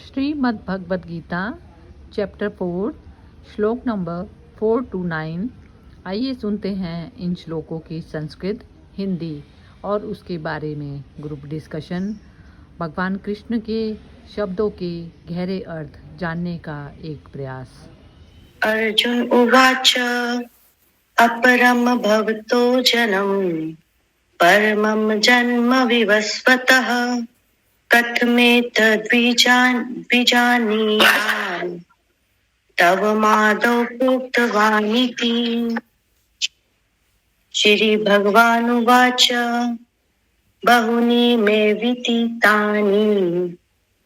Shrimad Bhagavad Gita chapter 4 श्लोक number 4 to 9। आइए सुनते हैं इन श्लोकों की संस्कृत, हिंदी और उसके बारे में ग्रुप डिस्कशन। भगवान कृष्ण के शब्दों के गहरे अर्थ जानने का एक प्रयास। अर्जुन उवाच अपरम भवतो जनम परमं जन्म विवस्वतः कथमेतद्विजानीयाम् तव मादौ प्रोक्तवानिति। श्री भगवानुवाच बहुनि मे विदितानि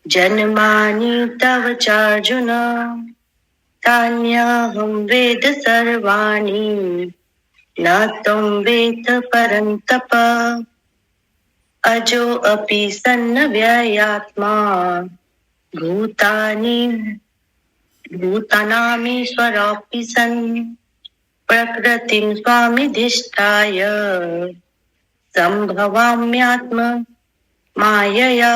जन्मानि तव चार्जुन तान्यहं वेद सर्वाणि न त्वं वेद परन्तप। अजो अपि सन्नव्ययात्मा भूतानामीश्वरोऽपि सन् प्रकृतिं स्वामिधिष्ठाय सम्भवाम्यात्म मायया।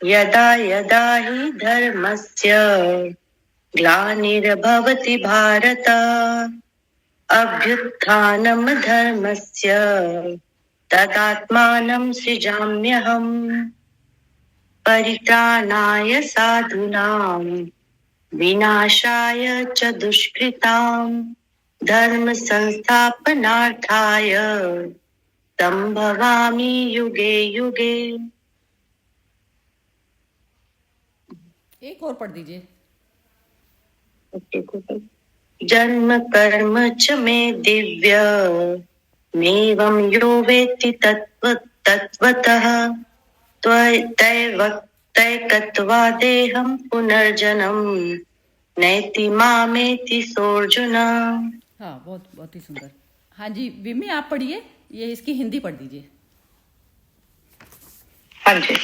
यदा यदा हि धर्मस्य ग्लानिर्भवति भारत अभ्युत्थानं धर्मस्य तदात्मानं सृजाम्यहम्। परित्राणाय साधूनां विनाशाय च दुष्कृतां धर्म संस्थापनार्थाय संभवामि युगे युगे। एक और पढ़ दीजिए। जन्म कर्म च मे दिव्य मेवं यो वेत्ति तत्त्वतः तैकत्वा देहं पुनर्जन्म नैति मामेति सोऽर्जुन। हाँ, बहुत ही सुंदर। हाँ जी विमी, आप पढ़िए, ये इसकी हिंदी पढ़ दीजिए। हाँ जी।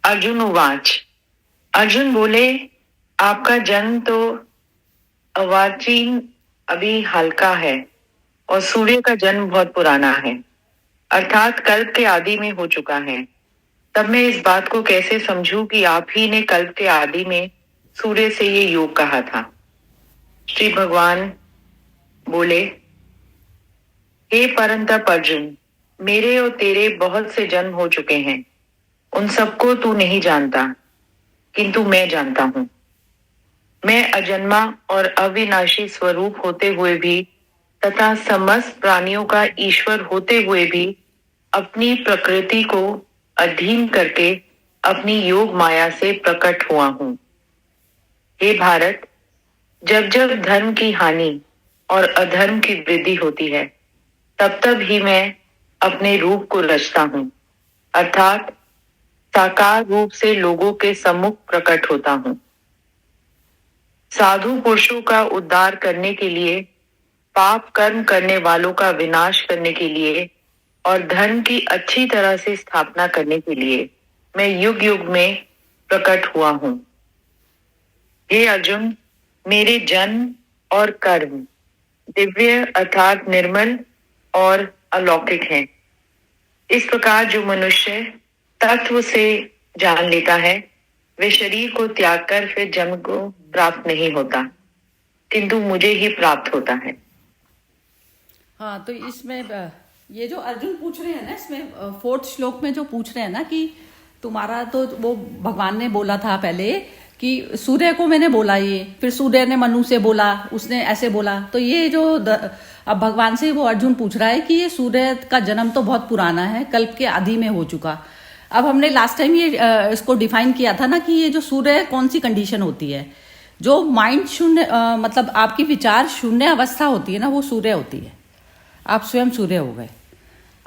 अर्जुन उवाच, अर्जुन बोले आपका जन्म तो अर्वाचीन अभी हल्का है और सूर्य का जन्म बहुत पुराना है, अर्थात कल्प के आदि में हो चुका है। तब मैं इस बात को कैसे समझूं कि आप ही ने कल्प के आदि में सूर्य से ये योग कहा था। श्री भगवान बोले, हे परंतप अर्जुन, मेरे और तेरे बहुत से जन्म हो चुके हैं, उन सबको तू नहीं जानता, किंतु मैं जानता हूं। मैं अजन्मा और अविनाशी स्वरूप होते हुए भी तथा समस्त प्राणियों का ईश्वर होते हुए भी अपनी प्रकृति को अधीन करके अपनी योग माया से प्रकट हुआ हूं। हे भारत, जब जब धर्म की हानि और अधर्म की वृद्धि होती है तब तब ही मैं अपने रूप को रचता हूं, अर्थात साकार रूप से लोगों के सम्मुख प्रकट होता हूं। साधु पुरुषों का उद्धार करने के लिए, पाप कर्म करने वालों का विनाश करने के लिए और धर्म की अच्छी तरह से स्थापना करने के लिए मैं युग युग में प्रकट हुआ हूं। हे अर्जुन, मेरे जन्म और कर्म दिव्य अर्थात निर्मल और अलौकिक हैं। इस प्रकार जो मनुष्य तत्व से जान लेता है वे शरीर को त्याग कर फिर जन्म को प्राप्त नहीं होता, किंतु मुझे ही प्राप्त होता है। हाँ, तो इसमें ये जो अर्जुन पूछ रहे हैं ना, इसमें 4th श्लोक में जो पूछ रहे हैं ना कि तुम्हारा तो वो भगवान ने बोला था पहले कि सूर्य को मैंने बोला, ये फिर सूर्य ने मनु से बोला, उसने ऐसे बोला। तो ये जो अब भगवान से वो अर्जुन पूछ रहा है कि ये सूर्य का जन्म तो बहुत पुराना है, कल्प के आदि में हो चुका। अब हमने लास्ट टाइम ये इसको डिफाइन किया था ना कि ये जो सूर्य कौन सी कंडीशन होती है, जो माइंड शून्य मतलब आपकी विचार शून्य अवस्था होती है ना, वो सूर्य होती है। आप स्वयं सूर्य हो गए।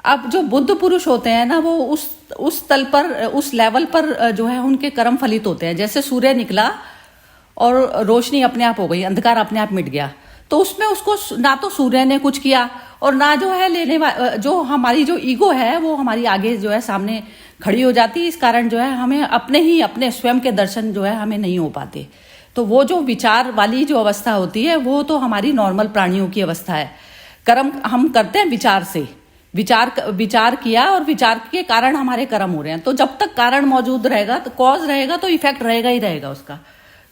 अब जो बुद्ध पुरुष होते हैं ना, वो उस तल पर, उस लेवल पर जो है उनके कर्म फलित होते हैं। जैसे सूर्य निकला और रोशनी अपने आप हो गई, अंधकार अपने आप मिट गया, तो उसमें उसको ना तो सूर्य ने कुछ किया और ना जो है जो हमारी जो ईगो है वो हमारी आगे जो है सामने खड़ी हो जाती है। इस कारण जो है हमें अपने स्वयं के दर्शन जो है हमें नहीं हो पाते। तो वो जो विचार वाली जो अवस्था होती है वो तो हमारी नॉर्मल प्राणियों की अवस्था है। कर्म हम करते हैं विचार से, विचार किया और विचार के कारण हमारे कर्म हो रहे हैं। तो जब तक कारण मौजूद रहेगा तो कॉज रहेगा तो इफेक्ट रहेगा ही रहेगा उसका।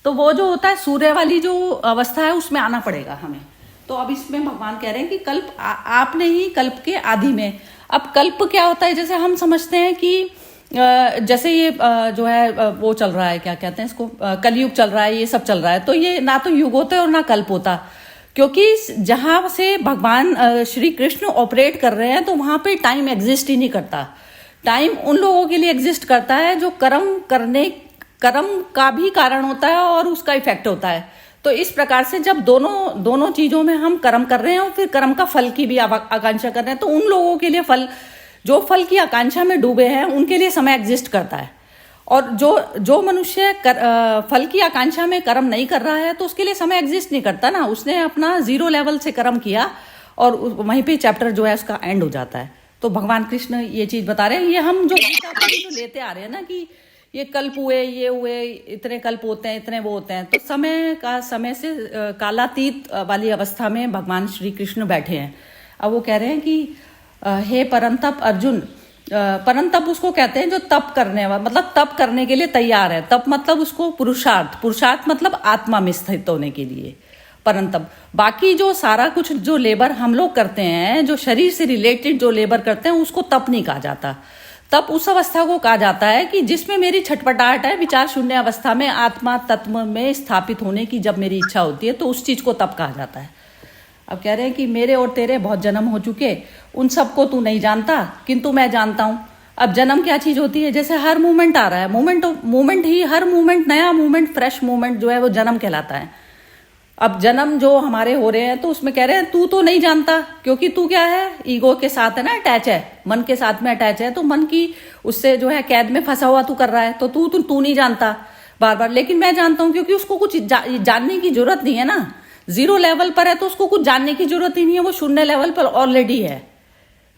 तो वो जो होता है सूर्य वाली जो अवस्था है उसमें आना पड़ेगा हमें। तो अब इसमें भगवान कह रहे हैं कि कल्प आपने ही कल्प के आदि में। अब कल्प क्या होता है, जैसे हम समझते हैं कि जैसे ये जो है वो चल रहा है, क्या कहते हैं इसको, कलयुग चल रहा है, ये सब चल रहा है। तो ये ना तो युग होता है और ना कल्प होता, क्योंकि जहां से भगवान श्री कृष्ण ऑपरेट कर रहे हैं तो वहां पे टाइम एग्जिस्ट ही नहीं करता। टाइम उन लोगों के लिए एग्जिस्ट करता है जो कर्म का भी कारण होता है और उसका इफेक्ट होता है। तो इस प्रकार से जब दोनों चीजों में हम कर्म कर रहे हैं और फिर कर्म का फल की भी आकांक्षा कर रहे हैं, तो उन लोगों के लिए जो फल की आकांक्षा में डूबे हैं उनके लिए समय एग्जिस्ट करता है। और जो मनुष्य फल की आकांक्षा में कर्म नहीं कर रहा है तो उसके लिए समय एग्जिस्ट नहीं करता ना। उसने अपना 0 लेवल से कर्म किया और वहीं पे चैप्टर जो है उसका एंड हो जाता है। तो भगवान कृष्ण ये चीज बता रहे हैं। ये हम जो लेते आ रहे हैं ना कि ये कल्प हुए, ये हुए, इतने कल्प होते हैं, इतने वो होते हैं, तो समय से कालातीत वाली अवस्था में भगवान श्री कृष्ण बैठे हैं। अब वो कह रहे हैं कि हे परंतप अर्जुन, परंतप उसको कहते हैं जो तप करने वाला, मतलब तप करने के लिए तैयार है। तप मतलब उसको पुरुषार्थ मतलब आत्मा में स्थित होने के लिए परंतप। बाकी जो सारा कुछ जो लेबर हम लोग करते हैं, जो शरीर से रिलेटेड जो लेबर करते हैं, उसको तप नहीं कहा जाता। तप उस अवस्था को कहा जाता है कि जिसमें मेरी छटपटाहट है, विचार शून्य अवस्था में आत्मा तत्व में स्थापित होने की जब मेरी इच्छा होती है, तो उस चीज को तप कहा जाता है। अब कह रहे हैं कि मेरे और तेरे बहुत जन्म हो चुके, उन सबको तू नहीं जानता किंतु मैं जानता हूं। अब जन्म क्या चीज होती है, जैसे हर मूवमेंट आ रहा है, हर मूवमेंट, नया मूवमेंट, फ्रेश मूवमेंट जो है वो जन्म कहलाता है। अब जन्म जो हमारे हो रहे हैं तो उसमें कह रहे हैं तू तो नहीं जानता, क्योंकि तू क्या है, ईगो के साथ है ना अटैच है, मन के साथ में अटैच है, तो मन की उससे जो है कैद में फंसा हुआ तू कर रहा है। तो तू नहीं जानता बार बार, लेकिन मैं जानता हूं, क्योंकि उसको कुछ जानने की जरूरत नहीं है ना। 0 लेवल पर है तो उसको कुछ जानने की जरूरत ही नहीं है, वो 0 लेवल पर ऑलरेडी है।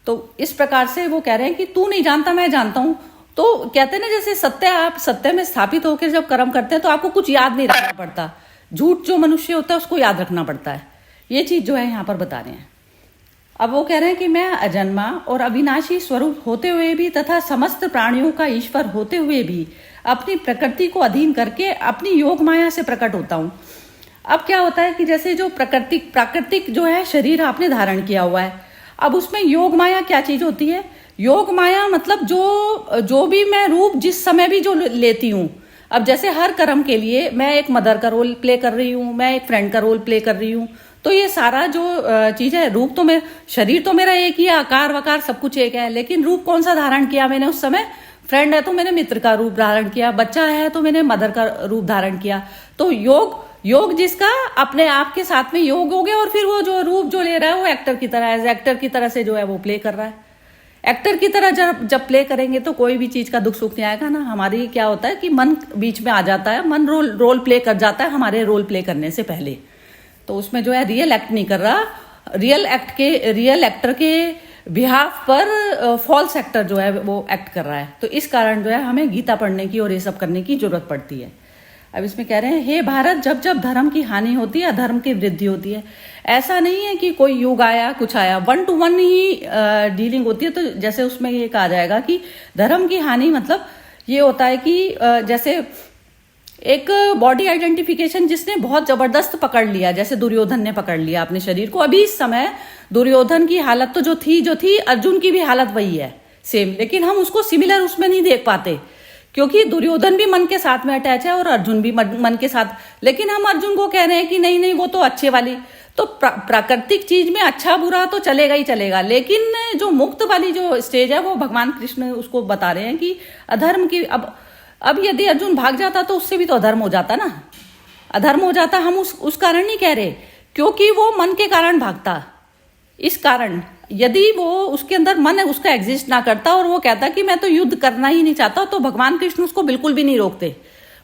तो इस प्रकार से वो कह रहे हैं कि तू नहीं जानता, मैं जानता हूं। तो कहते हैं ना, जैसे आप सत्य में स्थापित होकर जब कर्म करते हैं तो आपको कुछ याद नहीं रखना पड़ता। झूठ जो मनुष्य होता है उसको याद रखना पड़ता है। ये चीज जो है यहाँ पर बता रहे हैं। अब वो कह रहे हैं कि मैं अजन्मा और अविनाशी स्वरूप होते हुए भी तथा समस्त प्राणियों का ईश्वर होते हुए भी अपनी प्रकृति को अधीन करके अपनी योग माया से प्रकट होता हूं। अब क्या होता है कि जैसे जो प्राकृतिक जो है शरीर आपने धारण किया हुआ है, अब उसमें योग माया क्या चीज होती है। योग माया मतलब जो भी मैं रूप जिस समय भी जो लेती हूँ, अब जैसे हर कर्म के लिए मैं एक मदर का रोल प्ले कर रही हूँ, मैं एक फ्रेंड का रोल प्ले कर रही हूँ, तो ये सारा जो चीज है, रूप तो शरीर तो मेरा एक ही है, आकार वकार सब कुछ एक है, लेकिन रूप कौन सा धारण किया मैंने उस समय। फ्रेंड है तो मैंने मित्र का रूप धारण किया, बच्चा है तो मैंने मदर का रूप धारण किया। तो योग जिसका अपने आप के साथ में योग हो गया, और फिर वो जो रूप जो ले रहा है वो एक्टर की तरह, एज एक्टर की तरह से जो है वो प्ले कर रहा है। एक्टर की तरह जब प्ले करेंगे तो कोई भी चीज का दुख सुख नहीं आएगा ना। हमारी क्या होता है कि मन बीच में आ जाता है, मन रोल प्ले कर जाता है हमारे रोल प्ले करने से पहले। तो उसमें जो है रियल एक्ट नहीं कर रहा, रियल एक्टर के बिहाफ पर फॉल्स एक्टर जो है वो एक्ट कर रहा है। तो इस कारण जो है हमें गीता पढ़ने की और ये सब करने की जरूरत पड़ती है। अब इसमें कह रहे हैं, हे भारत, जब जब धर्म की हानि होती है अधर्म की वृद्धि होती है। ऐसा नहीं है कि कोई युग आया कुछ आया, 1 to 1 ही डीलिंग होती है। तो जैसे उसमें ये कहा जाएगा कि धर्म की हानि मतलब ये होता है कि जैसे एक बॉडी आइडेंटिफिकेशन जिसने बहुत जबरदस्त पकड़ लिया, जैसे दुर्योधन ने पकड़ लिया अपने शरीर को। अभी इस समय दुर्योधन की हालत तो जो थी अर्जुन की भी हालत वही है सेम, लेकिन हम उसको सिमिलर उसमें नहीं देख पाते, क्योंकि दुर्योधन भी मन के साथ में अटैच है और अर्जुन भी मन के साथ। लेकिन हम अर्जुन को कह रहे हैं कि नहीं वो तो अच्छे वाली। तो प्राकृतिक चीज में अच्छा बुरा तो चलेगा ही चलेगा, लेकिन जो मुक्त वाली जो स्टेज है वो भगवान कृष्ण उसको बता रहे हैं कि अधर्म की। अब यदि अर्जुन भाग जाता तो उससे भी तो अधर्म हो जाता ना, अधर्म हो जाता। हम उस कारण नहीं कह रहे, क्योंकि वो मन के कारण भागता। इस कारण यदि वो उसके अंदर मन उसका एग्जिस्ट ना करता और वो कहता कि मैं तो युद्ध करना ही नहीं चाहता, तो भगवान कृष्ण उसको बिल्कुल भी नहीं रोकते।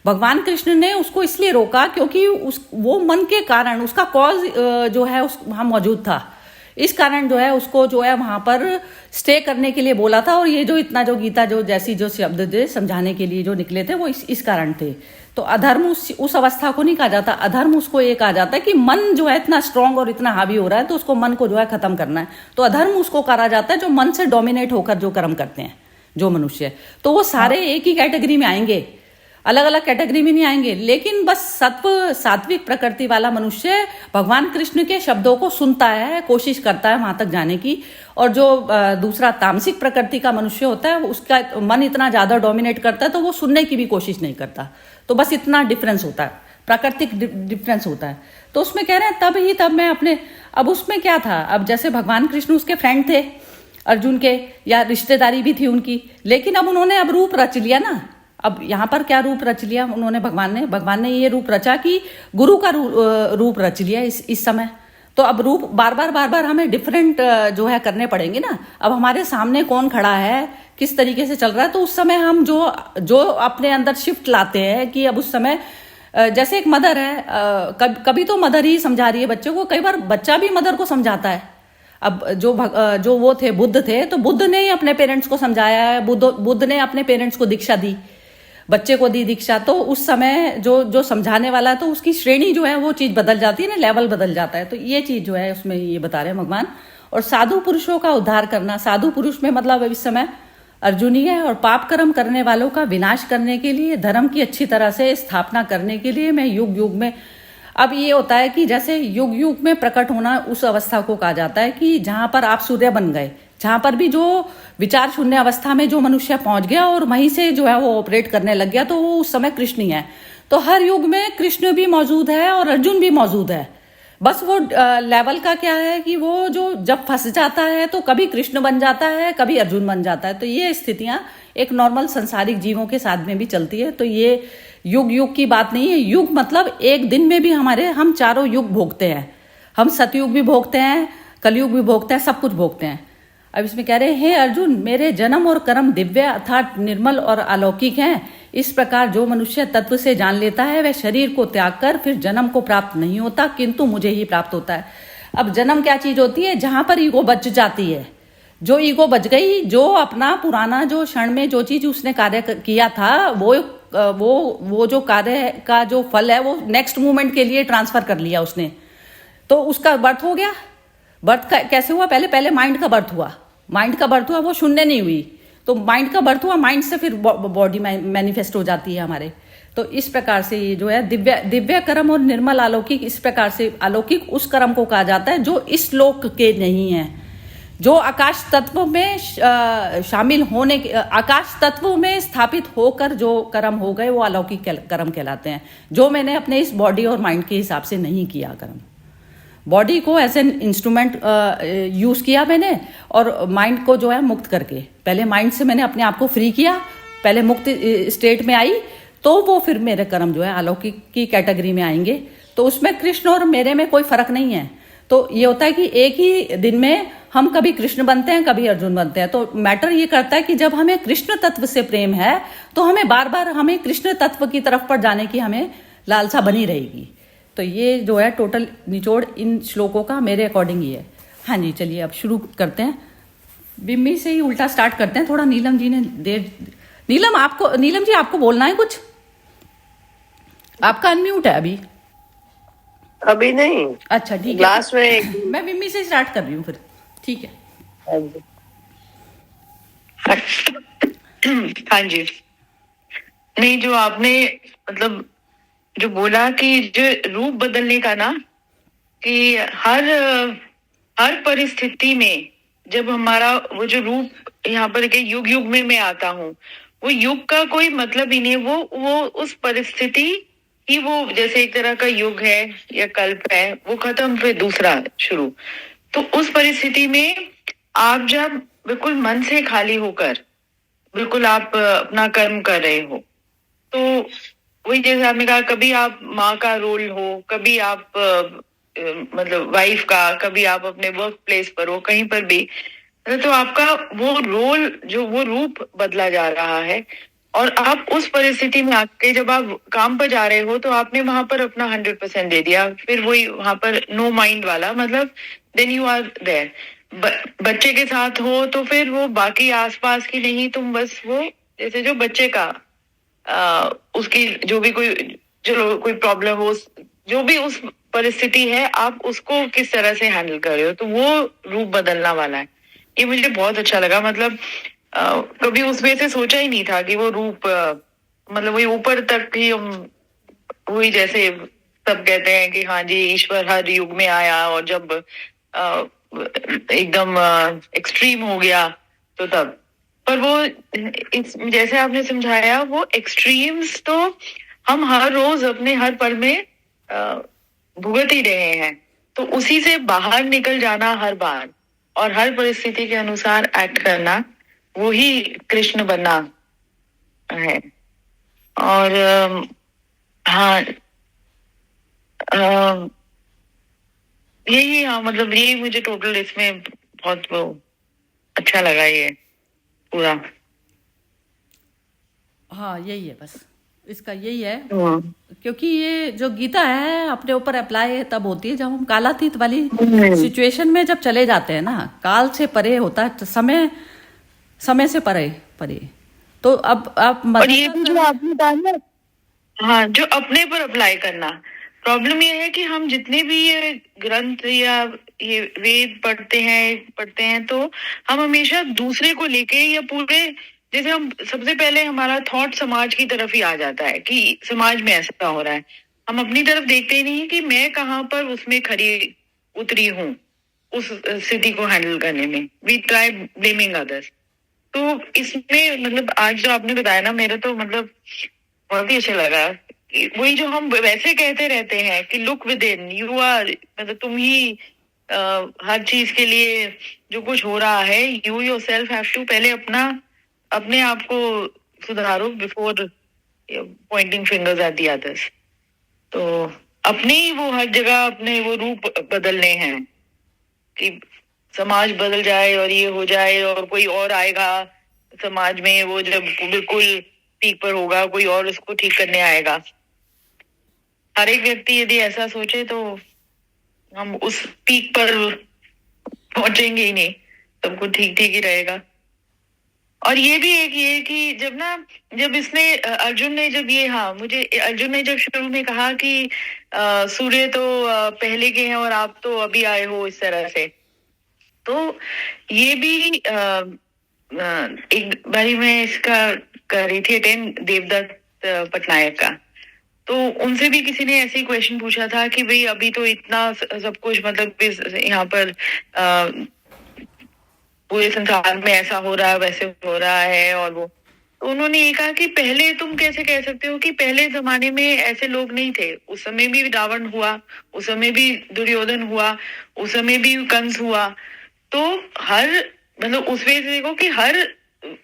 भगवान कृष्ण ने उसको इसलिए रोका क्योंकि वो मन के कारण उसका कॉज जो है वहां मौजूद था। इस कारण जो है उसको जो है वहां पर स्टे करने के लिए बोला था। और ये जो इतना जो गीता जो जैसी जो शब्द थे समझाने के लिए जो निकले थे वो इस कारण थे। तो अधर्म उस अवस्था को नहीं कहा जाता, अधर्म उसको ये कहा जाता है कि मन जो है इतना स्ट्रांग और इतना हावी हो रहा है तो उसको मन को जो है खत्म करना है। तो अधर्म उसको कहा जाता है जो मन से डोमिनेट होकर जो कर्म करते हैं जो मनुष्य। तो वो सारे एक ही कैटेगरी में आएंगे, अलग अलग कैटेगरी में नहीं आएंगे। लेकिन बस सत्व सात्विक प्रकृति वाला मनुष्य भगवान कृष्ण के शब्दों को सुनता है, कोशिश करता है वहां तक जाने की। और जो दूसरा तामसिक प्रकृति का मनुष्य होता है उसका मन इतना ज्यादा डोमिनेट करता है तो वो सुनने की भी कोशिश नहीं करता। तो बस इतना डिफरेंस होता है, प्राकृतिक डिफरेंस होता है। तो उसमें कह रहे हैं तब मैं अपने, अब उसमें क्या था, अब जैसे भगवान कृष्ण उसके फ्रेंड थे अर्जुन के, या रिश्तेदारी भी थी उनकी, लेकिन अब उन्होंने अब रूप रच लिया ना। अब यहाँ पर क्या रूप रच लिया उन्होंने, भगवान ने ये रूप रचा कि गुरु का रूप रच लिया इस समय। तो अब रूप बार बार हमें डिफरेंट जो है करने पड़ेंगे ना। अब हमारे सामने कौन खड़ा है, किस तरीके से चल रहा है, तो उस समय हम जो अपने अंदर शिफ्ट लाते हैं कि अब उस समय जैसे एक मदर है, कभी तो मदर ही समझा रही है बच्चे को, कई बार बच्चा भी मदर को समझाता है। अब जो वो थे बुद्ध थे, तो बुद्ध ने ही अपने पेरेंट्स को समझाया है, बुद्ध ने अपने पेरेंट्स को दीक्षा दी, बच्चे को दी दीक्षा। तो उस समय जो समझाने वाला है तो उसकी श्रेणी जो है वो चीज बदल जाती है ना, लेवल बदल जाता है। तो ये चीज जो है उसमें ये बता रहे हैं भगवान। और साधु पुरुषों का उद्धार करना, साधु पुरुष में मतलब इस समय अर्जुन ही है। और पाप कर्म करने वालों का विनाश करने के लिए, धर्म की अच्छी तरह से स्थापना करने के लिए मैं युग युग में, अब ये होता है कि जैसे युग युग में प्रकट होना उस अवस्था को कहा जाता है कि जहां पर आप सूर्य बन गए, जहां पर भी जो विचार शून्य अवस्था में जो मनुष्य पहुंच गया और वहीं से जो है वो ऑपरेट करने लग गया, तो वो उस समय कृष्ण ही है। तो हर युग में कृष्ण भी मौजूद है और अर्जुन भी मौजूद है। बस वो लेवल का क्या है कि वो जो जब फंस जाता है तो कभी कृष्ण बन जाता है, कभी अर्जुन बन जाता है। तो ये स्थितियां एक नॉर्मल संसारिक जीवों के साथ में भी चलती है। तो ये युग युग की बात नहीं है। युग मतलब एक दिन में भी हम चारों युग भोगते हैं। हम सतयुग भी भोगते हैं, कलयुग भी भोगते हैं, सब कुछ भोगते हैं। अब इसमें कह रहे हैं, हे अर्जुन, मेरे जन्म और कर्म दिव्य अर्थात निर्मल और अलौकिक हैं। इस प्रकार जो मनुष्य तत्व से जान लेता है वह शरीर को त्याग कर फिर जन्म को प्राप्त नहीं होता, किंतु मुझे ही प्राप्त होता है। अब जन्म क्या चीज होती है, जहां पर ईगो बच जाती है। जो ईगो बच गई, जो अपना पुराना जो क्षण में जो चीज उसने कार्य किया था वो जो कार्य का जो फल है वो नेक्स्ट मूवमेंट के लिए ट्रांसफर कर लिया उसने। तो उसका बर्थ हो गया। बर्थ कैसे हुआ, पहले माइंड का बर्थ हुआ, वो शून्य नहीं हुई। तो माइंड का बर्थ हुआ, माइंड से फिर बॉडी मैनिफेस्ट हो जाती है हमारे। तो इस प्रकार से ये जो है दिव्य कर्म और निर्मल अलौकिक, इस प्रकार से अलौकिक उस कर्म को कहा जाता है जो इस लोक के नहीं है, जो आकाश तत्व में शामिल होने के, आकाश तत्व में स्थापित होकर जो कर्म हो गए वो अलौकिक कर्म कहलाते हैं। जो मैंने अपने इस बॉडी और माइंड के हिसाब से नहीं किया कर्म, बॉडी को एज एन इंस्ट्रूमेंट यूज किया मैंने, और माइंड को जो है मुक्त करके, पहले माइंड से मैंने अपने आप को फ्री किया, पहले मुक्त स्टेट में आई, तो वो फिर मेरे कर्म जो है अलौकिक की कैटेगरी में आएंगे। तो उसमें कृष्ण और मेरे में कोई फर्क नहीं है। तो ये होता है कि एक ही दिन में हम कभी कृष्ण बनते हैं, कभी अर्जुन बनते हैं। तो मैटर ये करता है कि जब हमें कृष्ण तत्व से प्रेम है तो हमें बार बार हमें कृष्ण तत्व की तरफ पर जाने की हमें लालसा बनी रहेगी। तो ये जो है टोटल निचोड़ इन श्लोकों का मेरे अकॉर्डिंग ही है। हाँ जी, चलिए अब शुरू करते हैं। बिम्मी से ही उल्टा स्टार्ट करते हैं। थोड़ा नीलम जी ने नीलम जी आपको बोलना है कुछ? आपका अनम्यूट है अभी। अभी नहीं। अच्छा ठीक है, क्लास में मैं बिम्मी से स्टार्ट कर रही हूँ फिर। ठीक है। हाँ जी। नहीं, जो आपने मतलब जो बोला कि जो रूप बदलने का ना, कि हर परिस्थिति में जब हमारा वो जो रूप यहाँ पर के युग युग में मैं आता हूँ, वो युग का कोई मतलब ही नहीं। वो उस परिस्थिति ही, वो जैसे एक तरह का युग है या कल्प है, वो खत्म फिर दूसरा शुरू। तो उस परिस्थिति में आप जब बिल्कुल मन से खाली होकर बिल्कुल आप अपना कर्म कर रहे हो, तो वही जैसे आपने कहा, कभी आप माँ का रोल हो, कभी आप मतलब वाइफ का, कभी आप अपने वर्क प्लेस पर हो, कहीं पर भी, तो आपका वो रोल जो वो रूप बदला जा रहा है। और आप उस परिस्थिति में आके जब आप काम पर जा रहे हो तो आपने वहां पर अपना 100% दे दिया। फिर वही वहां पर नो माइंड वाला, मतलब देन यू आर देयर। बच्चे के साथ हो तो फिर वो बाकी आसपास की नहीं, तुम बस वो जैसे जो बच्चे का उसकी जो भी कोई, चलो कोई प्रॉब्लम हो, जो भी उस परिस्थिति है, आप उसको किस तरह से हैंडल कर रहे हो, तो वो रूप बदलना वाला है। ये मुझे बहुत अच्छा लगा। मतलब कभी उसमें से सोचा ही नहीं था कि वो रूप मतलब वही ऊपर तक ही हम वही जैसे सब कहते हैं कि हाँ जी ईश्वर हर युग में आया, और जब एकदम एक्सट्रीम हो गया तो तब, पर वो जैसे आपने समझाया वो एक्सट्रीम्स तो हम हर रोज अपने हर पल में भुगत ही रहे हैं, तो उसी से बाहर निकल जाना हर बार और हर परिस्थिति के अनुसार एक्ट करना, वो ही कृष्ण बनना है। और हाँ यही, हाँ मतलब यही मुझे टोटल इसमें बहुत वो अच्छा लगा ये पूरा। हाँ यही है, बस इसका यही है, क्योंकि ये जो गीता है अपने ऊपर अप्लाई तब होती है जब हम कालातीत वाली सिचुएशन में जब चले जाते हैं ना, काल से परे होता है, तो समय से परे परे। तो अब आप और ये भी जो आपने कहा ना, हाँ जो अपने पर अप्लाई करना, प्रॉब्लम ये है कि हम जितने भी ये ग्रंथ या ये वेद पढ़ते हैं तो हम हमेशा दूसरे को लेके या पूरे, जैसे हम सबसे पहले हमारा थॉट समाज की तरफ ही आ जाता है कि समाज में ऐसा हो रहा है, हम अपनी तरफ देखते ही नहीं कि मैं कहाँ पर उसमें खरी उतरी हूँ उस स्थिति को हैंडल करने में। We try blaming others. तो इसमें मतलब आज जो आपने बताया ना, मेरा तो मतलब बहुत ही अच्छा लगा। वही जो हम वैसे कहते रहते हैं कि look within, you are, मतलब तुम ही हर चीज के लिए जो कुछ हो रहा है, यू योरसेल्फ हैव टू पहले अपने आप को सुधारो before Poynting fingers at the others. तो अपने ही वो हर जगह अपने वो रूप बदलने हैं कि समाज बदल जाए और ये हो जाए और कोई और आएगा समाज में, वो जब बिल्कुल पीक पर होगा कोई और उसको ठीक करने आएगा। हर एक व्यक्ति यदि ऐसा सोचे तो हम उस पीक पर पहुंचेंगे ही नहीं, सबको ठीक ठीक ही रहेगा। और ये भी एक ये कि जब इसने अर्जुन ने जब ये, हाँ मुझे अर्जुन ने जब शुरू में कहा कि सूर्य तो पहले के हैं और आप तो अभी आए हो इस तरह से, तो ये भी एक बारी मैं इसका कर रही थी अटेंड देवदत्त पटनायक का, तो उनसे भी किसी ने ऐसे ही क्वेश्चन पूछा था कि भाई अभी तो इतना सब कुछ मतलब यहाँ पर पूरे संसार में ऐसा हो रहा है वैसे हो रहा है, और वो, तो उन्होंने ये कहा कि पहले तुम कैसे कह सकते हो कि पहले जमाने में ऐसे लोग नहीं थे। उस समय भी रावण हुआ, उस समय भी दुर्योधन हुआ, उस समय भी कंस हुआ, तो हर मतलब उस वजह से देखो कि हर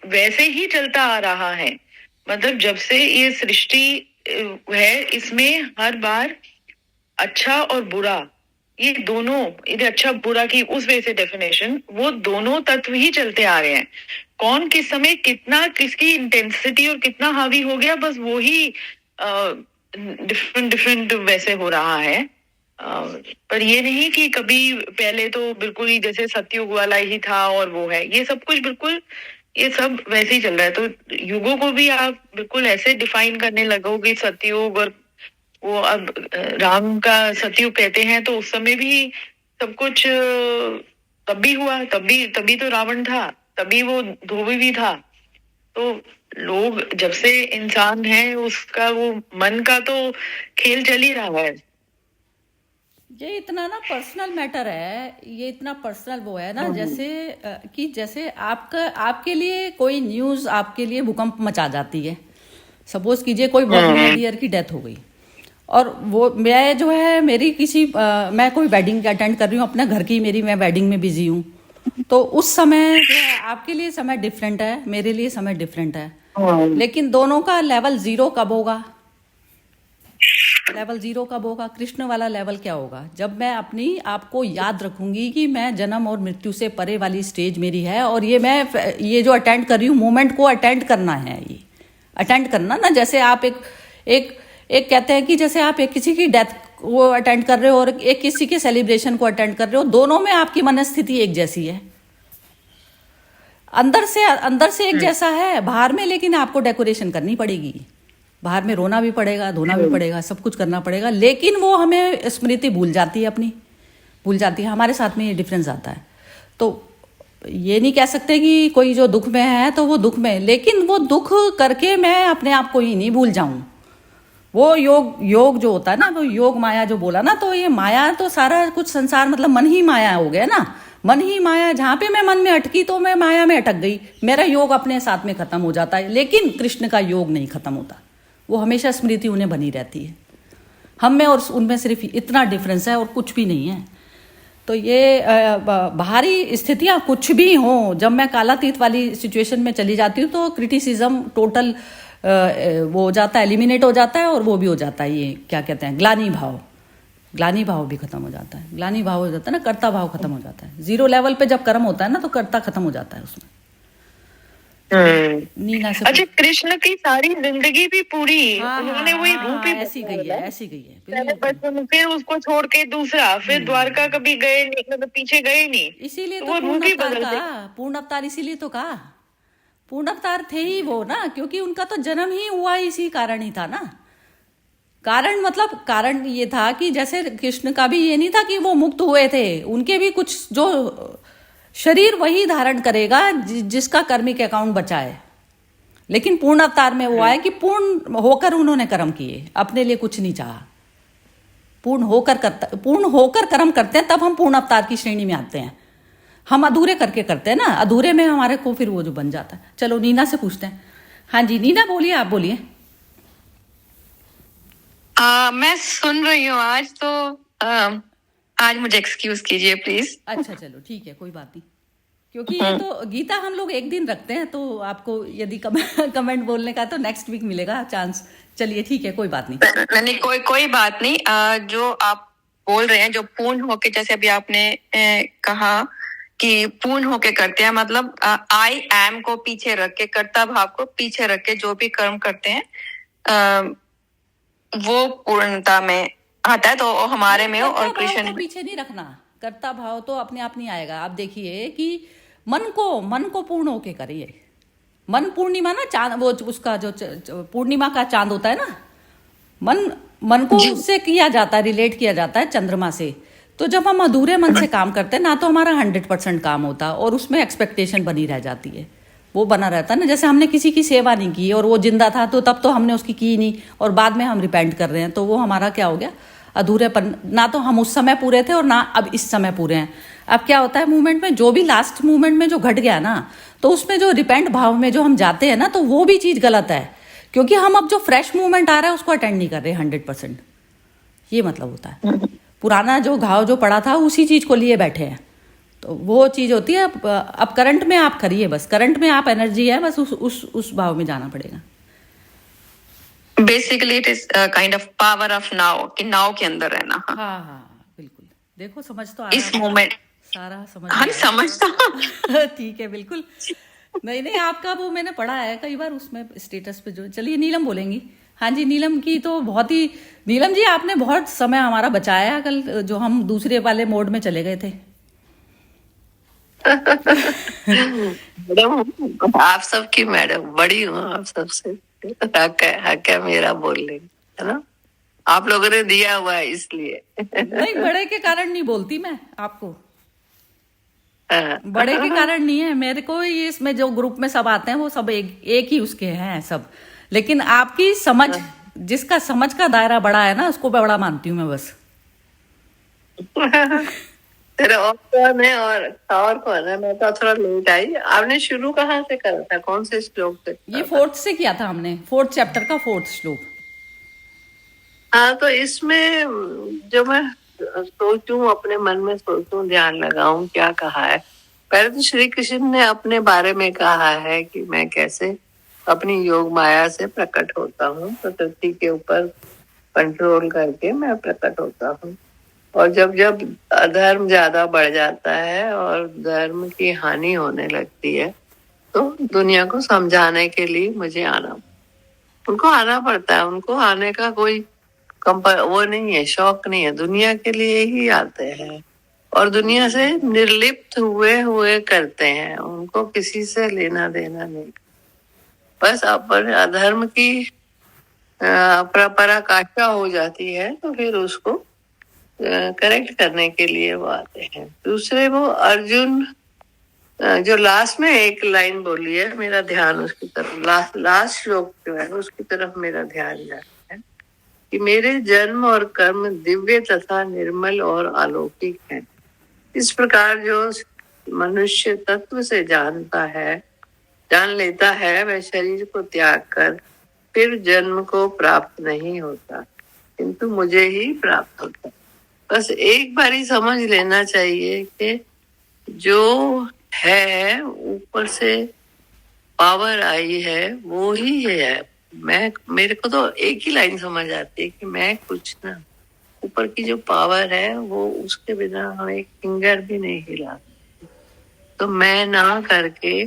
वैसे ही चलता आ रहा है। मतलब जब से ये सृष्टि है इसमें हर बार अच्छा और बुरा, ये दोनों, ये अच्छा बुरा की उस वजह से डेफिनेशन, वो दोनों तत्व ही चलते आ रहे हैं। कौन किस समय कितना किसकी इंटेंसिटी और कितना हावी हो गया, बस वो ही डिफरेंट वैसे हो रहा है। पर ये नहीं कि कभी पहले तो बिल्कुल ही जैसे सतयुग वाला ही था और वो है, ये सब कुछ बिल्कुल ये सब वैसे ही चल रहा है। तो युगों को भी आप बिल्कुल ऐसे डिफाइन करने लगोगे सतयुग, और वो अब राम का सतयुग कहते हैं, तो उस समय भी सब कुछ तब भी हुआ, तभी तो रावण था, तभी वो धोबी भी था। तो लोग जब से इंसान है उसका वो मन का तो खेल चल ही रहा है। ये इतना ना पर्सनल मैटर है, ये इतना पर्सनल वो है ना, जैसे कि जैसे आपके लिए कोई न्यूज़ आपके लिए भूकंप मचा जाती है। सपोज कीजिए कोई बहुत डियर की डेथ हो गई, और वो मैं जो है मेरी मैं कोई वेडिंग अटेंड कर रही हूँ अपने घर की, मैं वेडिंग में बिजी हूँ, तो उस समय जो है आपके लिए समय डिफरेंट है, मेरे लिए समय डिफरेंट है, लेकिन दोनों का लेवल जीरो कब होगा? लेवल जीरो कब होगा? कृष्ण वाला लेवल क्या होगा? जब मैं अपनी आपको याद रखूंगी कि मैं जन्म और मृत्यु से परे वाली स्टेज मेरी है, और ये जो अटेंड कर रही हूँ मोमेंट को अटेंड करना है, ये अटेंड करना ना, जैसे आप एक कहते हैं कि जैसे आप किसी की डेथ को अटेंड कर रहे हो और एक किसी के सेलिब्रेशन को अटेंड कर रहे हो, दोनों में आपकी मनस्थिति एक जैसी है। अंदर से एक जैसा है, बाहर में लेकिन आपको डेकोरेशन करनी पड़ेगी। बाहर में रोना भी पड़ेगा, धोना भी पड़ेगा, सब कुछ करना पड़ेगा, लेकिन वो हमें स्मृति भूल जाती है, अपनी भूल जाती है। हमारे साथ में ये डिफरेंस आता है। तो ये नहीं कह सकते कि कोई जो दुख में है तो वो दुख में, लेकिन वो दुख करके मैं अपने आप को ही नहीं भूल जाऊं। वो योग जो होता है ना, वो योग माया जो बोला ना, तो ये माया तो सारा कुछ संसार मतलब मन ही माया हो गया ना। मन ही माया, जहां पे मैं मन में अटकी तो मैं माया में अटक गई, मेरा योग अपने साथ में खत्म हो जाता है। लेकिन कृष्ण का योग नहीं खत्म होता, वो हमेशा स्मृति उन्हें बनी रहती है। हम में और उनमें सिर्फ इतना डिफरेंस है और कुछ भी नहीं है। तो ये बाहरी स्थितियां कुछ भी हों, जब मैं कालातीत वाली सिचुएशन में चली जाती हूँ तो क्रिटिसिज्म टोटल वो हो जाता है, एलिमिनेट हो जाता है। और वो भी हो जाता है, ये क्या कहते हैं, ग्लानी भाव भी खत्म हो जाता है। ग्लानी भाव हो जाता है ना, कर्ता भाव खत्म हो जाता है। 0 लेवल पे जब कर्म होता है ना तो कर्ता खत्म हो जाता है उसमें। नीना से अच्छा, कृष्ण की सारी जिंदगी भी पूरी उन्होंने वही रूप ही ऐसी गई है, ऐसी गई है बिल्कुल। बचपन, फिर उसको छोड़ के दूसरा, फिर द्वारका कभी गए नहीं, मतलब पीछे गए नहीं। इसीलिए तो वो रूप ही बदल गए। पूर्ण अवतार इसीलिए तो कहा पूर्ण अवतार थे ही वो ना, क्योंकि उनका तो जन्म ही हुआ इसी कारण ही था ना। कारण ये था कि जैसे कृष्ण का भी ये नहीं था कि वो मुक्त हुए थे, उनके भी कुछ जो शरीर वही धारण करेगा जिसका कर्मिक अकाउंट बचा है। लेकिन पूर्ण अवतार में वो आए कि पूर्ण होकर उन्होंने कर्म किए, अपने लिए कुछ नहीं चाहा। पूर्ण होकर कर्म करते हैं, तब हम पूर्ण अवतार की श्रेणी में आते हैं। हम अधूरे करके करते हैं ना, अधूरे में हमारे को फिर वो जो बन जाता है। चलो नीना से पूछते हैं। हाँ जी नीना बोलिए, आप बोलिए। मैं सुन रही हूँ आज, तो आज मुझे एक्सक्यूज कीजिए प्लीज। अच्छा चलो ठीक है, कोई बात नहीं, क्योंकि ये तो गीता हम लोग एक दिन रखते हैं, तो आपको यदि कमेंट बोलने का तो नेक्स्ट वीक मिलेगा चांस। चलिए ठीक है, कोई बात नहीं। नहीं, कोई बात नहीं। जो आप बोल रहे हैं, जो पूर्ण होके, जैसे अभी आपने कहा कि पूर्ण होके करते हैं, मतलब आई एम को पीछे रख के, कर्ता भाव को पीछे रख के जो भी कर्म करते हैं वो पूर्णता में आता है। तो हमारे में और कृष्ण को पीछे नहीं रखना, कर्ता भाव तो अपने आप नहीं आएगा। आप देखिए कि मन को पूर्ण होके करिए। मन पूर्णिमा ना, चांद, वो उसका जो पूर्णिमा का चांद होता है ना, मन को उससे किया जाता है, रिलेट किया जाता है चंद्रमा से। तो जब हम अधूरे मन से काम करते हैं ना, तो हमारा 100% काम होता है और उसमें एक्सपेक्टेशन बनी रह जाती है, वो बना रहता है ना। जैसे हमने किसी की सेवा नहीं की और वो जिंदा था, तो तब तो हमने उसकी की नहीं, और बाद में हम रिपेंट कर रहे हैं, तो वो हमारा क्या हो गया, अधूरेपन। ना तो हम उस समय पूरे थे और ना अब इस समय पूरे हैं। अब क्या होता है मूवमेंट में, जो भी लास्ट मूवमेंट में जो घट गया ना, तो उसमें जो रिपेंट भाव में जो हम जाते हैं ना, तो वो भी चीज गलत है, क्योंकि हम अब जो फ्रेश मूवमेंट आ रहा है उसको अटेंड नहीं कर रहे 100%। ये मतलब होता है पुराना जो घाव जो पड़ा था उसी चीज को लिए बैठे हैं, तो वो चीज होती है। अब करंट में आप करिए, बस करंट में आप एनर्जी है, बस उस भाव में जाना पड़ेगा। Basically it is kind of power of now, कि नाउ के अंदर रहना। हाँ बिल्कुल, देखो समझ तो आ इस मोमेंट सारा समझ। हाँ समझता। ठीक है बिल्कुल। नहीं आपका वो मैंने पढ़ा है कई बार उसमें स्टेटस पे जो। चलिए नीलम बोलेंगी। हाँ जी नीलम की तो बहुत ही, नीलम जी आपने बहुत समय हमारा बचाया कल, जो हम दूसरे वाले मोड में चले गए थे। मैडम, आप सबकी मैडम बड़ी हूँ, आप सबसे हक है मेरा बोलने, है ना। आप लोगों ने दिया हुआ है इसलिए। नहीं, बड़े के कारण नहीं बोलती मैं आपको, बड़े के कारण नहीं है मेरे को। ये इसमें जो ग्रुप में सब आते हैं वो सब एक ही उसके हैं सब, लेकिन आपकी समझ, जिसका समझ का दायरा बड़ा है ना, उसको बड़ा मानती हूँ मैं बस। तेरे और कौन है, और कौन है? मैं तो थोड़ा लेट आई। आपने शुरू कहाँ से करा था, कौन से श्लोक से? ये 4th से किया था हमने, 4th चैप्टर का 4th श्लोक। हाँ, तो इसमें जो मैं सोचूं, अपने मन में सोचूं, ध्यान लगाऊं क्या कहा है। पहले तो श्री कृष्ण ने अपने बारे में कहा है कि मैं कैसे अपनी योग माया से प्रकट होता हूँ, प्रकृति के ऊपर कंट्रोल करके मैं प्रकट होता हूँ। और जब जब अधर्म ज्यादा बढ़ जाता है और धर्म की हानि होने लगती है, तो दुनिया को समझाने के लिए मुझे उनको आना पड़ता है। उनको आने का कोई वो नहीं है, शौक नहीं है, दुनिया के लिए ही आते हैं और दुनिया से निर्लिप्त हुए हुए करते हैं, उनको किसी से लेना देना नहीं। बस अपन अधर्म की पराकाष्ठा हो जाती है तो फिर उसको करेक्ट करने के लिए वो आते हैं। दूसरे वो अर्जुन जो लास्ट में एक लाइन बोली है, मेरा ध्यान उसकी तरफ, लास्ट श्लोक जो है उसकी तरफ मेरा ध्यान जाता है कि मेरे जन्म और कर्म दिव्य तथा निर्मल और अलौकिक हैं। इस प्रकार जो मनुष्य तत्व से जान लेता है, वह शरीर को त्याग कर फिर जन्म को प्राप्त नहीं होता, किंतु मुझे ही प्राप्त होता। बस एक बारी समझ लेना चाहिए कि जो है ऊपर से पावर आई है वो ही है। मेरे को तो एक ही लाइन समझ आती है कि मैं कुछ ना, ऊपर की जो पावर है वो, उसके बिना हम एक फिंगर भी नहीं हिला। तो मैं ना करके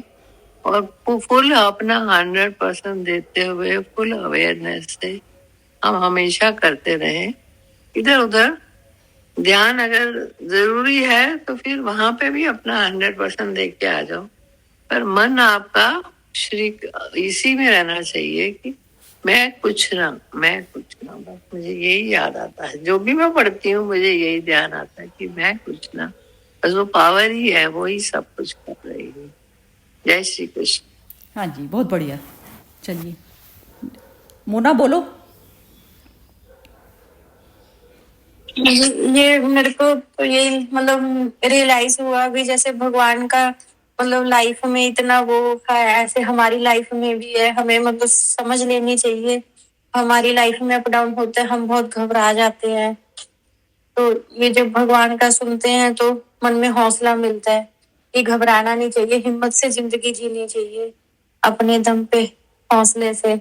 और फुल अपना 100% देते हुए फुल अवेयरनेस से हम हमेशा करते रहें। इधर उधर ध्यान अगर जरूरी है तो फिर वहां पे भी अपना 100% दे के आ जाओ, पर मन आपका श्री इसी में रहना चाहिए कि मैं कुछ ना। बस मुझे यही याद आता है, जो भी मैं पढ़ती हूँ मुझे यही ध्यान आता है कि मैं कुछ ना, बस वो पावर ही है, वो ही सब कुछ कर रही है। जय श्री कृष्ण। हाँ जी, बहुत बढ़िया। चलिए मोना बोलो। ये मेरे को तो यही मतलब रियलाइज हुआ भी, जैसे भगवान का मतलब लाइफ में इतना वो है, ऐसे हमारी लाइफ में भी है। हमें मतलब समझ लेनी चाहिए, हमारी लाइफ में अप डाउन होते हैं, हम बहुत घबरा जाते हैं। तो ये जब भगवान का सुनते हैं तो मन में हौसला मिलता है कि घबराना नहीं चाहिए, हिम्मत से जिंदगी जीनी चाहिए, अपने दम पे हौसले से।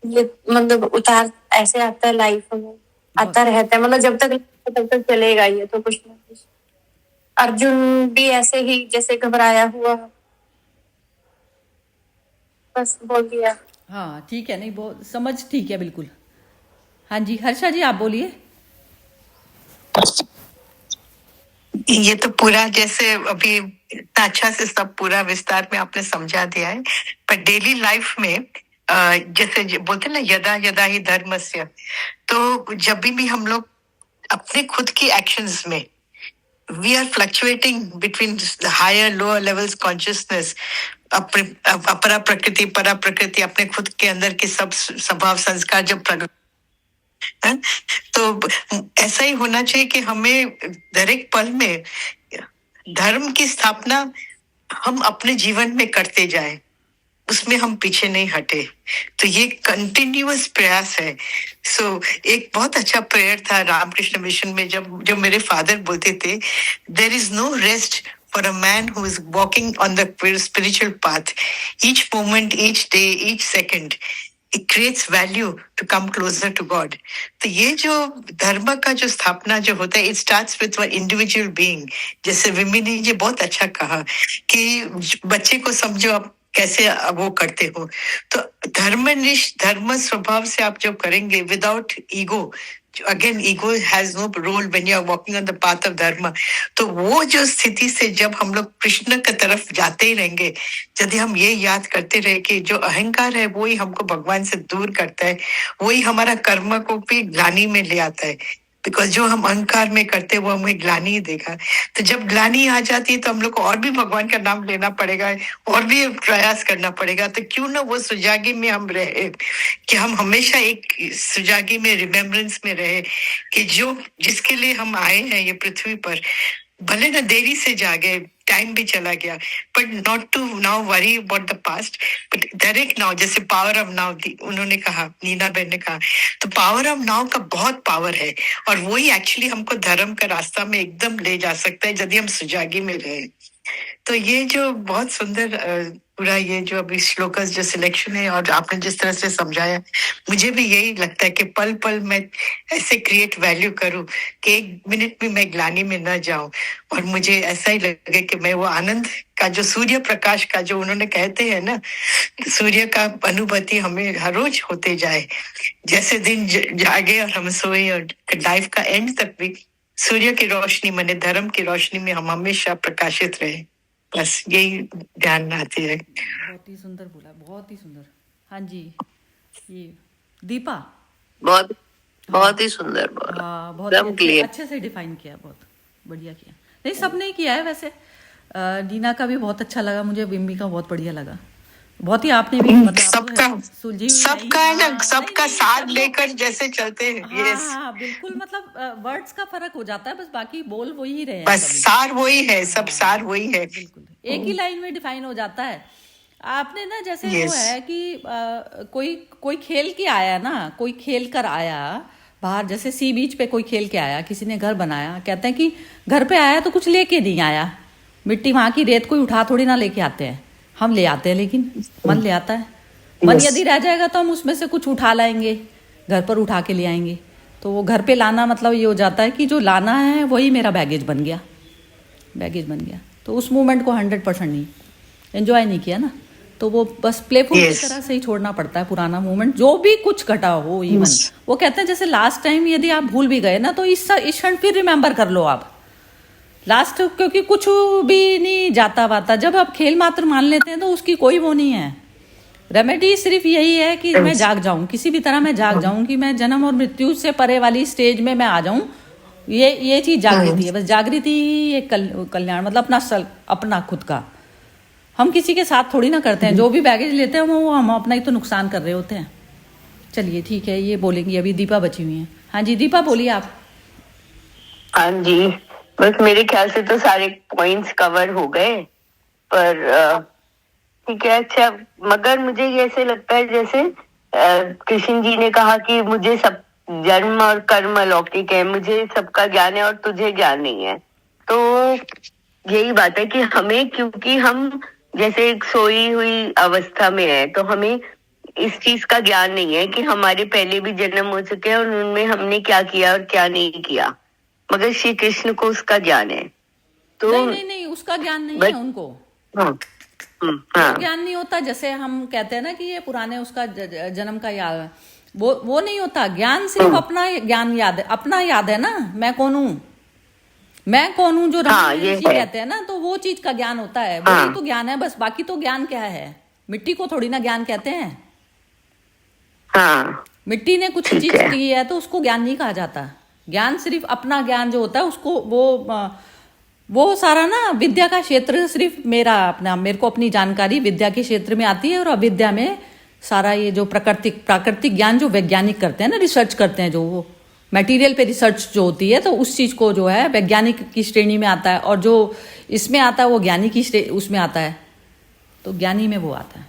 ये मतलब उतार ऐसे आता है लाइफ में, आता रहता है, मतलब जब तक चलेगा ये तो कुछ ना कुछ। अर्जुन भी ऐसे ही जैसे घबराया हुआ, बस बोल दिया। हाँ ठीक है, नहीं बहुत समझ ठीक है बिल्कुल। हाँ जी हर्षा जी आप बोलिए। ये तो पूरा जैसे अभी इतना अच्छा से सब पूरा विस्तार में आपने समझा दिया है, पर डेली लाइफ में जैसे बोलते हैं ना, यदा यदा ही धर्मस्य, तो जब भी हम लोग अपने खुद की एक्शंस में we are fluctuating between higher lower levels consciousness, अपरा प्रकृति परा प्रकृति, अपने खुद के अंदर के सब स्वभाव संस्कार जब प्रकट, तो ऐसा ही होना चाहिए कि हमें हर एक पल में धर्म की स्थापना हम अपने जीवन में करते जाएं, उसमें हम पीछे नहीं हटे। तो ये कंटिन्यूअस प्रयास है। एक बहुत अच्छा प्रेयर था रामकृष्ण मिशन में, जब मेरे फादर बोलते थे, there is no rest for a man who is walking on the spiritual path. Each moment, each day, each second, it creates value to come closer to God. तो ये जो धर्म का जो स्थापना जो होता है, it starts with one individual being. जैसे विमिनी जी बहुत अच्छा कहा कि बच्चे को समझो आप कैसे वो करते हो, तो धर्म स्वभाव से आप जब करेंगे without ego, again ego has no role when you are walking on the path of dharma, तो वो जो स्थिति से जब हम लोग कृष्ण की तरफ जाते ही रहेंगे, यदि हम ये याद करते रहे कि जो अहंकार है वो ही हमको भगवान से दूर करता है, वही हमारा कर्म को भी ग्लानि में ले आता है, बिकॉज जो हम अहंकार में करते हैं वो हमें ग्लानि ही देगा। तो जब ग्लानि आ जाती है तो हम लोग को और भी भगवान का नाम लेना पड़ेगा और भी प्रयास करना पड़ेगा। तो क्यों ना वो सुजागी में हम रहे, कि हम हमेशा एक सुजागी में रिमेम्बरेंस में रहे कि जो जिसके लिए हम आए हैं ये पृथ्वी पर, भले ना देरी से जागे, टाइम भी चला गया, but not to now worry about the past, but direct now, जैसे पावर ऑफ नाउ उन्होंने कहा, नीना बहन ने कहा, तो पावर ऑफ नाउ का बहुत पावर है, और वही एक्चुअली हमको धर्म का रास्ता में एकदम ले जा सकता है यदि हम सुजागी में रहे। तो ये जो बहुत सुंदर पूरा ये जो अभी श्लोकस जो सिलेक्शन है और आपने जिस तरह से समझाया, मुझे भी यही लगता है कि पल पल मैं ऐसे क्रिएट वैल्यू करूं कि एक मिनट भी मैं ग्लानि में न जाऊं, और मुझे ऐसा ही लगे कि मैं वो आनंद का जो सूर्य प्रकाश का जो उन्होंने कहते हैं ना, सूर्य का अनुभूति हमें हर रोज होते जाए, जैसे दिन जागे और हम सोए और लाइफ का एंड तक भी सूर्य की रोशनी माने धर्म की रोशनी में हम हमेशा प्रकाशित रहे, बस यही ध्यान में आती है। बहुत ही सुंदर बोला, बहुत ही सुंदर। हाँ जी, ये दीपा। बहुत बहुत ही सुंदर बोला, हाँ, बहुत एकदम ही क्लियर। अच्छे से डिफाइन किया, बहुत बढ़िया किया। नहीं, सबने किया है वैसे। नीना का भी बहुत अच्छा लगा मुझे, बिम्बी का बहुत बढ़िया लगा, बहुत ही आपने भी मतलब सबका सुलझी हुई सबका है ना, हाँ, सबका नहीं, साथ सब लेकर जैसे चलते हैं। हाँ यस, हाँ बिल्कुल, मतलब वर्ड्स का फर्क हो जाता है, बस बाकी बोल वही रहे हैं बस सभी। सार वही है, सब हाँ, सार वही है। बिल्कुल एक ही लाइन में डिफाइन हो जाता है। आपने ना जैसे वो यस, है कि कोई कोई खेल के आया ना, कोई खेल कर आया बाहर, जैसे सी बीच पे कोई खेल के आया, किसी ने घर बनाया, कहते हैं कि घर पे आया तो कुछ लेके नहीं आया, मिट्टी वहां की रेत कोई उठा थोड़ी ना लेके आते हैं, हम ले आते हैं, लेकिन मन ले आता है। मन यदि रह जाएगा तो हम उसमें से कुछ उठा लाएंगे, घर पर उठा के ले आएंगे। तो वो घर पे लाना मतलब ये हो जाता है कि जो लाना है वही मेरा बैगेज बन गया, बैगेज बन गया। तो उस मोमेंट को 100% नहीं एंजॉय नहीं किया ना, तो वो बस प्लेफुल Yes. की तरह से ही छोड़ना पड़ता है पुराना मोमेंट, जो भी कुछ घटा हो। Even Yes. वो कहते हैं जैसे लास्ट टाइम यदि आप भूल भी गए ना, तो इस क्षण फिर रिमेम्बर कर लो आप लास्ट, क्योंकि कुछ भी नहीं जाता वाता। जब आप खेल मात्र मान लेते हैं तो उसकी कोई वो नहीं है। रेमेडी सिर्फ यही है कि मैं जाग जाऊं, किसी भी तरह मैं जाग जाऊं, कि मैं जन्म और मृत्यु से परे वाली स्टेज में मैं आ जाऊं। ये चीज जागृति है, बस जागृति ये कल्याण, मतलब अपना खुद का। हम किसी के साथ थोड़ी ना करते हैं, जो भी बैगेज लेते हैं वो हम अपना ही तो नुकसान कर रहे होते हैं। चलिए ठीक है, ये बोलेंगी, अभी दीपा बची हुई है। हाँ जी दीपा बोलिए आप। हाँ जी, बस मेरे ख्याल से तो सारे पॉइंट्स कवर हो गए, पर ठीक है। अच्छा, मगर मुझे ये ऐसे लगता है जैसे कृष्ण जी ने कहा कि मुझे सब जन्म और कर्म अलौकिक है, मुझे सबका ज्ञान है और तुझे ज्ञान नहीं है। तो यही बात है कि हमें, क्योंकि हम जैसे एक सोई हुई अवस्था में है, तो हमें इस चीज का ज्ञान नहीं है कि हमारे पहले भी जन्म हो चुके हैं और उनमें हमने क्या किया और क्या नहीं किया, मगर श्री कृष्ण को उसका ज्ञान है। तो नहीं उसका ज्ञान नहीं है उनको। हाँ, ज्ञान नहीं होता, जैसे हम कहते हैं ना कि ये पुराने उसका जन्म का याद है, वो नहीं होता। ज्ञान सिर्फ अपना ज्ञान याद है, अपना याद है ना, मैं कौन हूँ, मैं कौन हूँ, जो रमन जी कहते हैं ना, तो वो चीज का ज्ञान होता है, वही तो ज्ञान है बस। बाकी तो ज्ञान क्या है, मिट्टी को थोड़ी ना ज्ञान कहते हैं। हाँ, मिट्टी ने कुछ चीज की है तो उसको ज्ञान नहीं कहा जाता। ज्ञान सिर्फ अपना ज्ञान जो होता है उसको, वो सारा ना विद्या का क्षेत्र, सिर्फ मेरे को अपनी जानकारी विद्या के क्षेत्र में आती है, और अविद्या में सारा ये जो प्राकृतिक ज्ञान जो वैज्ञानिक करते हैं ना, रिसर्च करते हैं, जो वो मटेरियल पे रिसर्च जो होती है, तो उस चीज को जो है वैज्ञानिक की श्रेणी में आता है, और जो इसमें आता है वो ज्ञानी की उसमें आता है, तो ज्ञानी में वो आता है।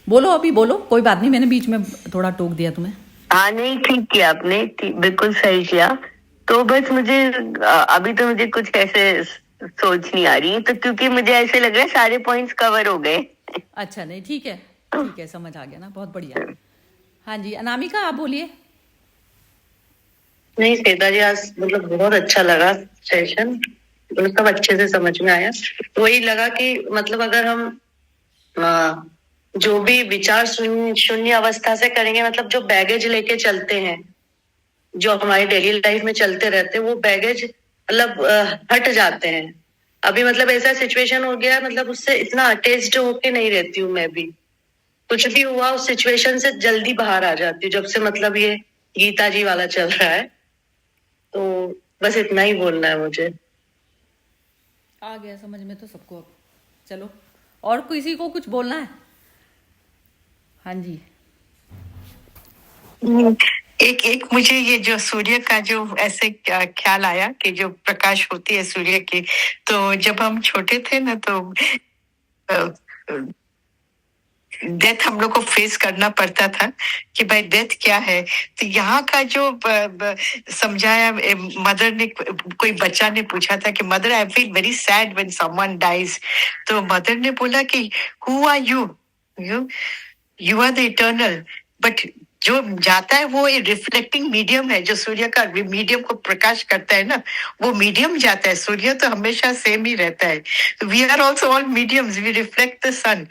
बोलो अभी बोलो, कोई बात नहीं, मैंने बीच में थोड़ा टोक दिया तुम्हें। हाँ नहीं, ठीक किया आपने, बिल्कुल सही किया। तो बस मुझे अभी तो मुझे कुछ ऐसे सोच नहीं आ रही, तो क्योंकि मुझे ऐसे लग रहा है सारे पॉइंट्स कवर हो गए। अच्छा, नहीं ठीक है, समझ आ गया ना, बहुत बढ़िया। हाँ जी अनामिका आप बोलिए। नहीं श्वेता जी, आज मतलब बहुत अच्छा लगा सेशन, मतलब सब अच्छे से समझ में आया। वही लगा कि मतलब अगर हम जो भी विचार शून्य अवस्था से करेंगे, मतलब जो बैगेज लेके चलते हैं, जो हमारी डेली लाइफ में चलते रहते हैं, वो बैगेज मतलब हट जाते हैं। अभी मतलब ऐसा सिचुएशन हो गया, मतलब उससे इतना अटैच्ड होके नहीं रहती हूँ मैं भी। कुछ भी हुआ उस सिचुएशन से जल्दी बाहर आ जाती हूँ, जब से मतलब ये गीता जी वाला चल रहा है। तो बस इतना ही बोलना है मुझे। आ गया समझ में तो सबको। अब चलो, और किसी को कुछ बोलना है? हाँ जी। एक मुझे ये जो सूर्य का जो ऐसे ख्याल आया कि जो प्रकाश होती है सूर्य की, तो जब हम छोटे थे ना, तो डेथ हम लोग को फेस करना पड़ता था कि भाई डेथ क्या है। तो यहाँ का जो समझाया मदर ने, कोई बच्चा ने पूछा था कि mother I feel very sad when someone dies, तो मदर ने बोला कि who are you, you are the eternal, but जो जाता है वो रिफ्लेक्टिंग मीडियम है, जो सूर्य का मीडियम को प्रकाश करता है ना, वो मीडियम जाता है। सूर्य तो हमेशा सेम ही रहता है। We are also all mediums, we reflect the sun.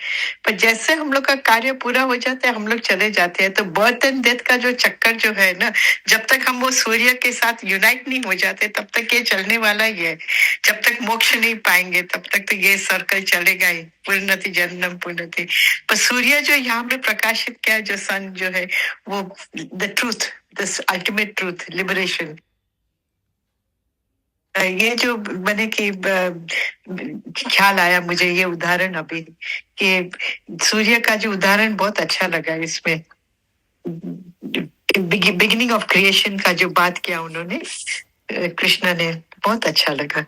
पर जैसे हम लोग का कार्य पूरा हो जाता है, हम लोग चले जाते हैं। तो बर्थ एंड डेथ का जो चक्कर जो है ना, जब तक हम वो सूर्य के साथ यूनाइट नहीं हो जाते तब तक ये चलने वाला ही है। जब तक मोक्ष नहीं पाएंगे तब तक तो ये सर्कल चलेगा ही, पूर्णति जन्म पूर्णति। पर सूर्य जो यहाँ पे प्रकाशित किया, जो सन जो है, वो the truth, this ultimate truth, liberation. ये जो मैंने कि ख्याल आया मुझे ये उदाहरण अभी, कि सूर्य का जो उदाहरण बहुत अच्छा लगा इसमें। बिगिनिंग ऑफ क्रिएशन का जो बात किया उन्होंने, कृष्ण ने, बहुत अच्छा लगा।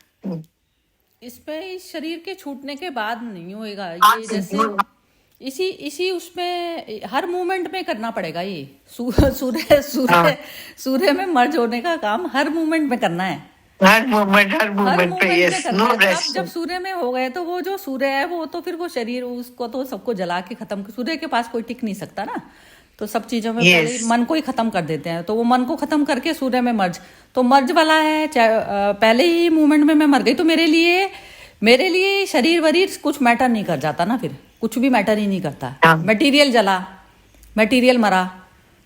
इसमें इस शरीर के छूटने के बाद नहीं होएगा ये, जैसे इसी उसमें हर मूवमेंट में करना पड़ेगा ये। सूर्य में मर्ज होने का काम हर मूवमेंट में करना है, हर मोमेंट पे, यस, नो रेस्ट। जब सूर्य में हो गए तो वो जो सूर्य है वो तो फिर वो शरीर, उसको तो सबको जला के खत्म, सूर्य के पास कोई टिक नहीं सकता ना। तो सब चीजों में पहले मन को ही खत्म कर देते हैं। तो वो मन को खत्म करके सूर्य में मर्ज, तो मर्ज वाला है। पहले ही मूवमेंट में मैं मर गई तो मेरे लिए शरीर वरीर कुछ मैटर नहीं कर जाता ना, फिर कुछ भी मैटर ही नहीं करता। मटेरियल जला, मटेरियल मरा,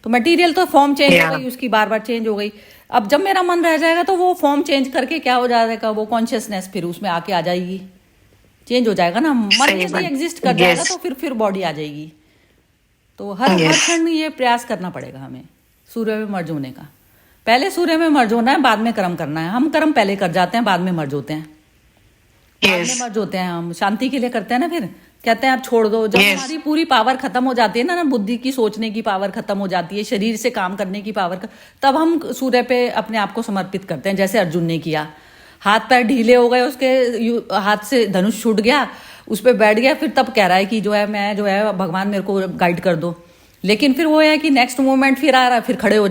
तो मटेरियल तो फॉर्म चेंज हो गई उसकी, बार बार चेंज हो गई। अब जब मेरा मन रह जाएगा तो वो फॉर्म चेंज करके क्या हो जाएगा, वो कॉन्शियसनेस फिर उसमें आके आ जाएगी, चेंज हो जाएगा ना। मन यदि एग्जिस्ट कर जाएगा तो फिर बॉडी आ जाएगी। तो हर क्षण ये प्रयास करना पड़ेगा हमें सूर्य में मर्ज होने का। पहले सूर्य में मर्ज होना है, बाद में कर्म करना है। हम कर्म पहले कर जाते हैं, बाद में मर्ज होते हैं। बाद में मर्ज होते हैं, हम शांति के लिए करते हैं ना, फिर कहते हैं आप छोड़ दो। जब हमारी पूरी पावर खत्म हो जाती है ना, बुद्धि की सोचने की पावर खत्म हो जाती है, शरीर से काम करने की पावर, तब हम सूर्य पे अपने आप को समर्पित करते हैं। जैसे अर्जुन ने किया, हाथ पैर ढीले हो गए, उसके हाथ से धनुष छूट गया, उस पर बैठ गया, फिर तब कह रहा है कि जो है मैं जो है भगवान मेरे को गाइड कर दो। लेकिन फिर वो है कि नेक्स्ट मोमेंट फिर आ रहा है, फिर खड़े हो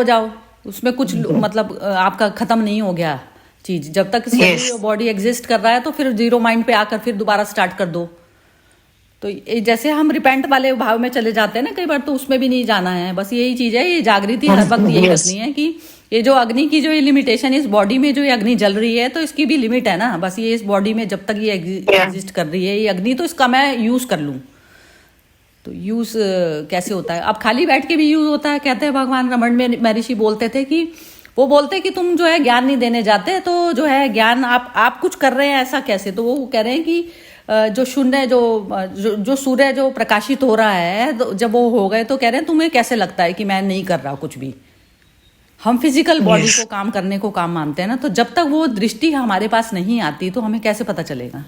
जाओ, उसमें कुछ मतलब आपका खत्म नहीं हो गया चीज। जब तक बॉडी एग्जिस्ट कर रहा है तो फिर जीरो माइंड पे आकर फिर दोबारा स्टार्ट कर दो। तो जैसे हम रिपेंट वाले भाव में चले जाते हैं ना कई बार, तो उसमें भी नहीं जाना है। बस यही चीज है, ये जागृति हर वक्त यही रखनी है कि ये जो अग्नि की जो ये लिमिटेशन, इस बॉडी में जो ये अग्नि जल रही है तो इसकी भी लिमिट है ना। बस ये इस बॉडी में जब तक ये एग्जिस्ट कर रही है ये अग्नि, तो इसका मैं यूज कर लूं। तो यूज कैसे होता है? अब खाली बैठ के भी यूज होता है। कहते हैं भगवान रमण में महर्षि बोलते थे कि वो बोलते कि तुम जो है ज्ञान नहीं देने जाते, तो जो है ज्ञान आप कुछ कर रहे हैं ऐसा कैसे? तो वो कह रहे हैं कि जो शून्य जो सूर्य जो प्रकाशित हो रहा है, तो जब वो हो गए तो कह रहे हैं तुम्हें कैसे लगता है कि मैं नहीं कर रहा कुछ भी। हम फिजिकल बॉडी को काम करने को काम मानते हैं ना, तो जब तक वो दृष्टि हमारे पास नहीं आती तो हमें कैसे पता चलेगा?